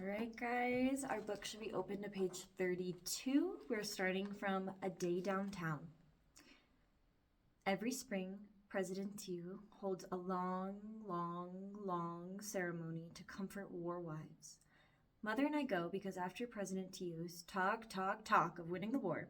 right, guys, our book should be open to page 32. We're starting from A Day Downtown. Every spring, President Tew holds a long, long ceremony to comfort war wives. Mother and I go because after President Tew's talk of winning the war,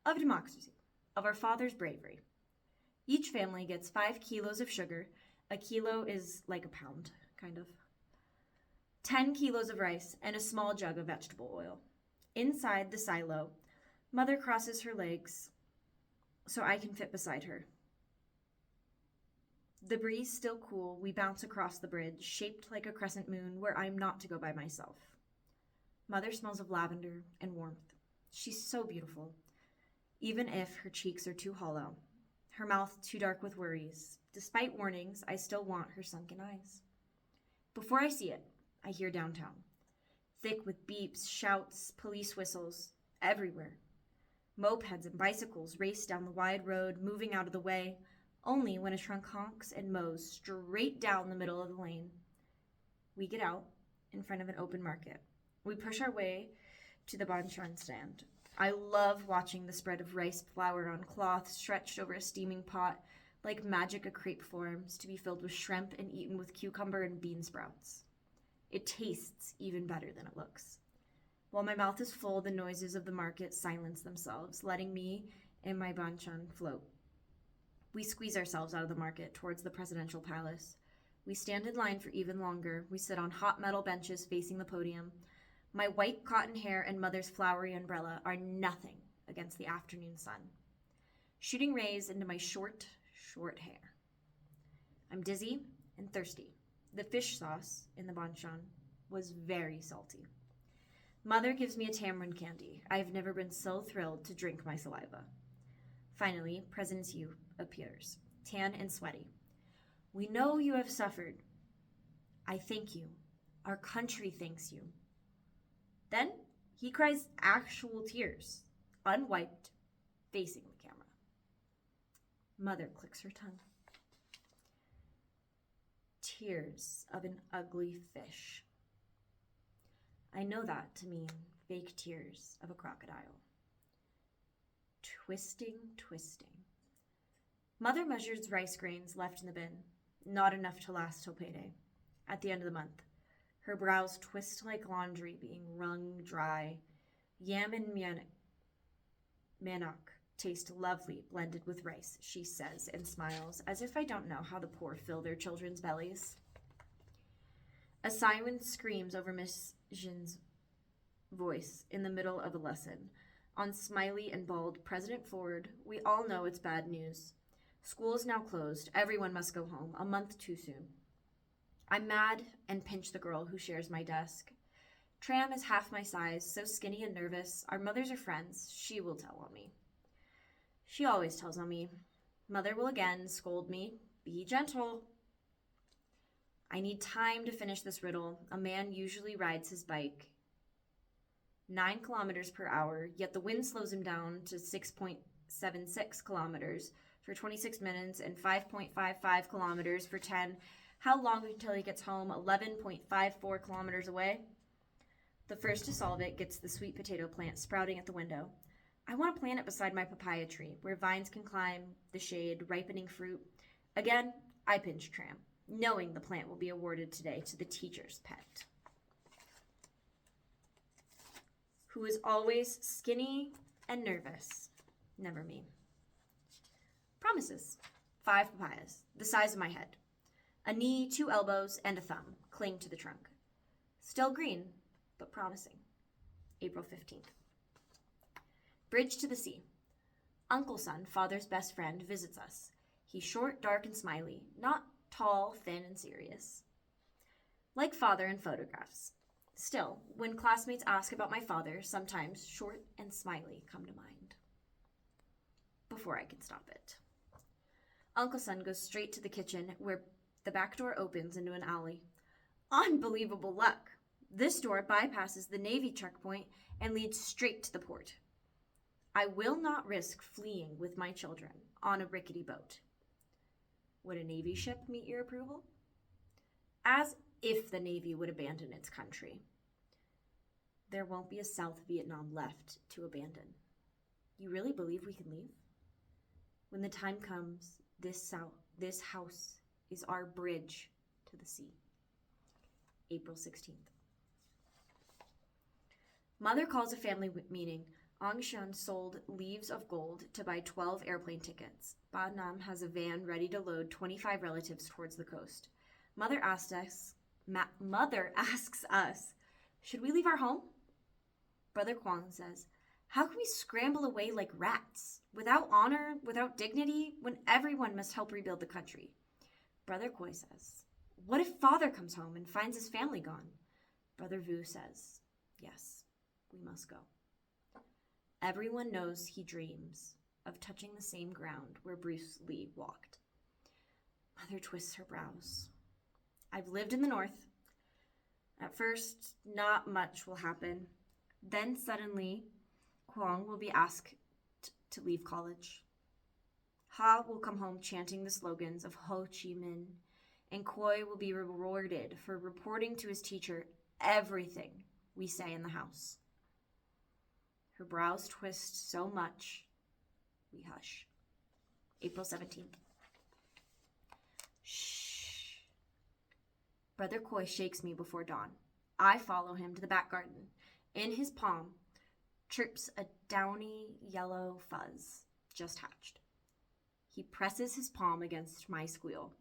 of democracy, of our father's bravery, each family gets 5 kilos of sugar. A kilo is like a pound, kind of. 10 kilos of rice, and a small jug of vegetable oil. Inside the silo, Mother crosses her legs so I can fit beside her. The breeze still cool, we bounce across the bridge, shaped like a crescent moon where I'm not to go by myself. Mother smells of lavender and warmth. She's so beautiful, even if her cheeks are too hollow, her mouth too dark with worries. Despite warnings, I still want her sunken eyes. Before I see it, I hear downtown, thick with beeps, shouts, police whistles, everywhere. Mopeds and bicycles race down the wide road, moving out of the way, only when a trunk honks and mows straight down the middle of the lane. We get out in front of an open market. We push our way to the banchan stand. I love watching the spread of rice flour on cloth stretched over a steaming pot, like magic a crepe forms, to be filled with shrimp and eaten with cucumber and bean sprouts. It tastes even better than it looks. While my mouth is full, the noises of the market silence themselves, letting me and my banchan float. We squeeze ourselves out of the market towards the presidential palace. We stand in line for even longer. We sit on hot metal benches facing the podium. My white cotton hair and Mother's flowery umbrella are nothing against the afternoon sun, shooting rays into my short hair. I'm dizzy and thirsty. The fish sauce in the banchan was very salty. Mother gives me a tamarind candy. I've never been so thrilled to drink my saliva. Finally, President Tew appears, tan and sweaty. We know you have suffered. I thank you. Our country thanks you. Then he cries actual tears, unwiped, facing the camera. Mother clicks her tongue. Tears of an ugly fish. I know that to mean fake tears of a crocodile. Twisting. Mother measures rice grains left in the bin, not enough to last till payday. At the end of the month, her brows twist like laundry being wrung dry. Yam and manok taste lovely blended with rice, she says and smiles, as if I don't know how the poor fill their children's bellies. A siren screams over Miss Jin's voice in the middle of a lesson. On smiley and bald President Ford, we all know it's bad news. School is now closed. Everyone must go home. A month too soon. I'm mad and pinch the girl who shares my desk. Tram is half my size, so skinny and nervous. Our mothers are friends. She will tell on me. She always tells on me. Mother will again scold me. Be gentle. I need time to finish this riddle. A man usually rides his bike 9 kilometers per hour, yet the wind slows him down to 6.76 kilometers for 26 minutes and 5.55 kilometers for 10. How long until he gets home? 11.54 kilometers away. The first to solve it gets the sweet potato plant sprouting at the window. I want to plant it beside my papaya tree, where vines can climb the shade, ripening fruit. Again, I pinch Tram, knowing the plant will be awarded today to the teacher's pet, who is always skinny and nervous. Never me. Promises. 5 papayas, the size of my head. A knee, 2 elbows, and a thumb cling to the trunk. Still green, but promising. April 15th. Bridge to the sea. Uncle Son, father's best friend, visits us. He's short, dark, and smiley, not tall, thin, and serious. Like father in photographs. Still, when classmates ask about my father, sometimes short and smiley come to mind. Before I can stop it. Uncle Son goes straight to the kitchen, where the back door opens into an alley. Unbelievable luck! This door bypasses the Navy checkpoint and leads straight to the port. I will not risk fleeing with my children on a rickety boat. Would a Navy ship meet your approval? As if the Navy would abandon its country. there won't be a South Vietnam left to abandon. You really believe we can leave? When the time comes, this house is our bridge to the sea. April 16th. Mother calls a family meeting. Ang Shan sold leaves of gold to buy 12 airplane tickets. Ba Nam has a van ready to load 25 relatives towards the coast. Mother asks us, should we leave our home? Brother Kwong says, how can we scramble away like rats, without honor, without dignity, when everyone must help rebuild the country? Brother Koi says, what if father comes home and finds his family gone? Brother Vu says, yes, we must go. Everyone knows he dreams of touching the same ground where Bruce Lee walked. Mother twists her brows. I've lived in the north. At first, not much will happen. Then suddenly, Kwong will be asked to leave college. Ha will come home chanting the slogans of Ho Chi Minh, and Koi will be rewarded for reporting to his teacher everything we say in the house. Her brows twist so much, we hush. April 17th. Shh. Brother Koi shakes me before dawn. I follow him to the back garden. In his palm chirps a downy yellow fuzz, just hatched. He presses his palm against my squeal.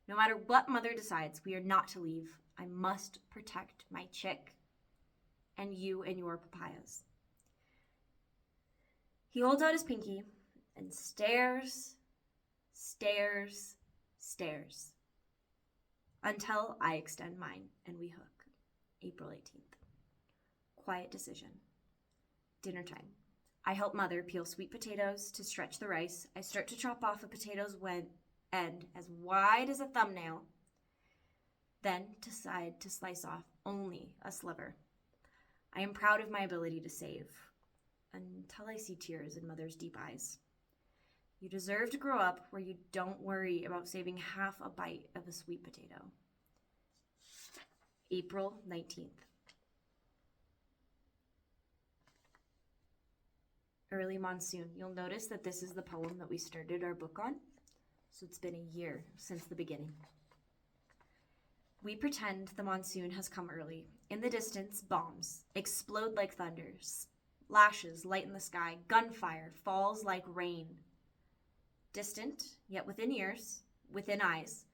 No matter what Mother decides, we are not to leave. I must protect my chick and you and your papayas. He holds out his pinky and stares until I extend mine and we hook. April 18th. Quiet decision. Dinner time. I help Mother peel sweet potatoes to stretch the rice. I start to chop off a potato's end as wide as a thumbnail, then decide to slice off only a sliver. I am proud of my ability to save, until I see tears in Mother's deep eyes. You deserve to grow up where you don't worry about saving half a bite of a sweet potato. April 19th. Early monsoon. You'll notice that this is the poem that we started our book on. So it's been a year since the beginning. We pretend the monsoon has come early. In the distance, bombs explode like thunder. Lashes lighten the sky. Gunfire falls like rain. Distant, yet within ears, within eyes.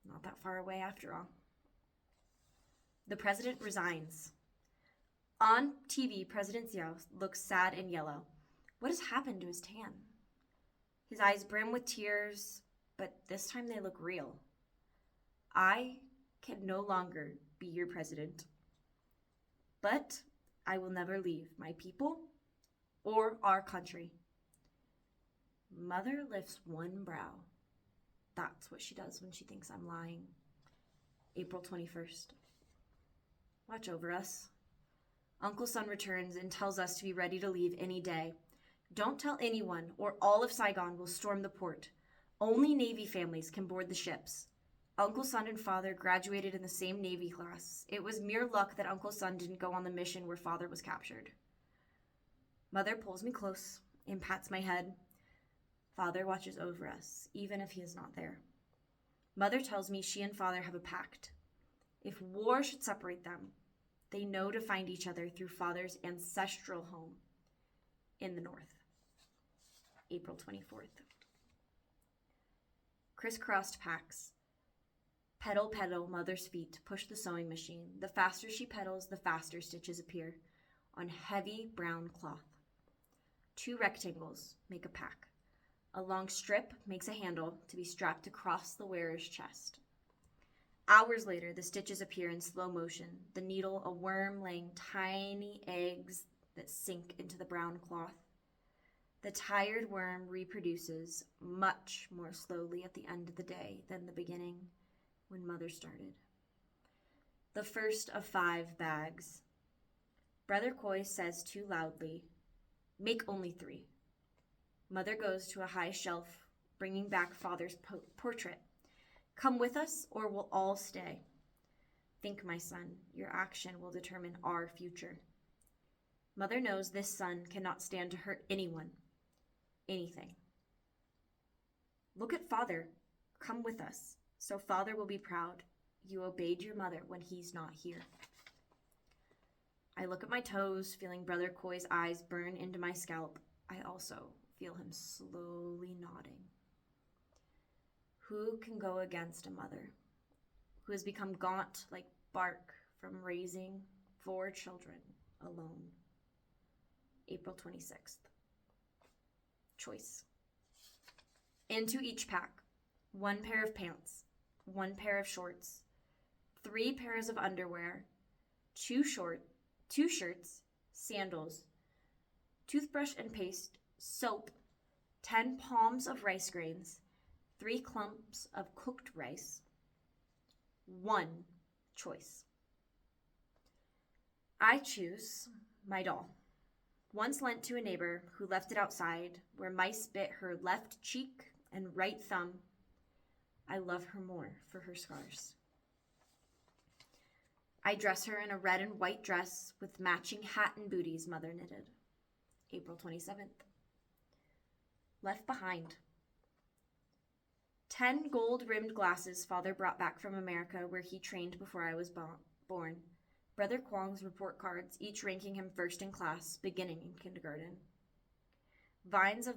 Not that far away after all. The president resigns. On TV, President Xiao looks sad and yellow. What has happened to his tan? His eyes brim with tears, but this time they look real. I can no longer be your president, but I will never leave my people or our country. Mother lifts one brow. That's what she does when she thinks I'm lying. April 21st. Watch over us. Uncle Sun returns and tells us to be ready to leave any day. Don't tell anyone or all of Saigon will storm the port. Only Navy families can board the ships. Uncle Sun and Father graduated in the same Navy class. It was mere luck that Uncle Sun didn't go on the mission where Father was captured. Mother pulls me close and pats my head. Father watches over us, even if he is not there. Mother tells me she and Father have a pact. If war should separate them, they know to find each other through Father's ancestral home in the north. April 24th. Crisscrossed packs. Pedal, pedal, Mother's feet push the sewing machine. The faster she pedals, the faster stitches appear on heavy brown cloth. 2 rectangles make a pack. A long strip makes a handle to be strapped across the wearer's chest. Hours later, the stitches appear in slow motion, the needle a worm laying tiny eggs that sink into the brown cloth. The tired worm reproduces much more slowly at the end of the day than the beginning, when Mother started. The first of 5 bags. Brother Koi says too loudly, "Make only 3. Mother goes to a high shelf, bringing back Father's portrait. "Come with us or we'll all stay." Think, my son, your action will determine our future. Mother knows this son cannot stand to hurt anyone, anything. Look at father. Come with us, so father will be proud. You obeyed your mother when he's not here. I look at my toes, feeling Brother Coy's eyes burn into my scalp. I also feel him slowly nodding. Who can go against a mother who has become gaunt like bark from raising 4 children alone? April 26th. Choice. Into each pack, 1 pair of pants, 1 pair of shorts, 3 pairs of underwear, 2 shirts, sandals, toothbrush and paste, soap, 10 palms of rice grains, 3 clumps of cooked rice. 1 choice. I choose my doll. Once lent to a neighbor who left it outside where mice bit her left cheek and right thumb. I love her more for her scars. I dress her in a red and white dress with matching hat and booties mother knitted. April 27th. Left behind. 10 gold-rimmed glasses father brought back from America where he trained before I was born. Brother Kwong's report cards, each ranking him first in class, beginning in kindergarten. Vines of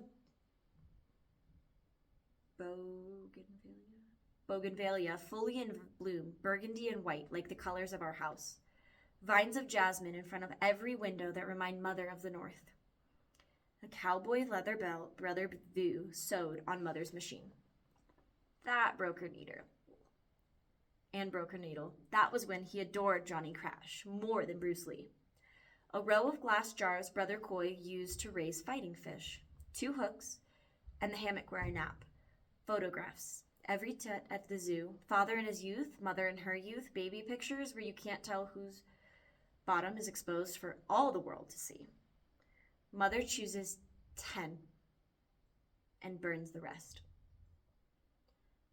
bougainvillea, fully in bloom, burgundy and white, like the colors of our house. Vines of jasmine in front of every window that remind mother of the north. A cowboy leather belt Brother Vu sewed on mother's machine. That broke her needle. That was when he adored Johnny Crash more than Bruce Lee. A row of glass jars Brother Coy used to raise fighting fish. 2 hooks, and the hammock where I nap. Photographs. Every tit at the zoo. Father in his youth, mother in her youth. Baby pictures where you can't tell whose bottom is exposed for all the world to see. Mother chooses 10 and burns the rest.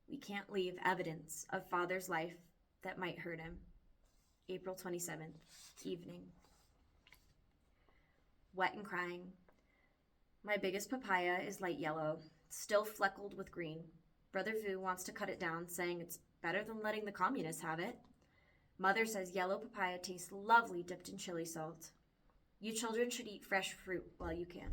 We can't leave evidence of father's life that might hurt him. April 27th, evening. Wet and crying. My biggest papaya is light yellow, still fleckled with green. Brother Vu wants to cut it down, saying it's better than letting the communists have it. Mother says yellow papaya tastes lovely dipped in chili salt. You children should eat fresh fruit while you can.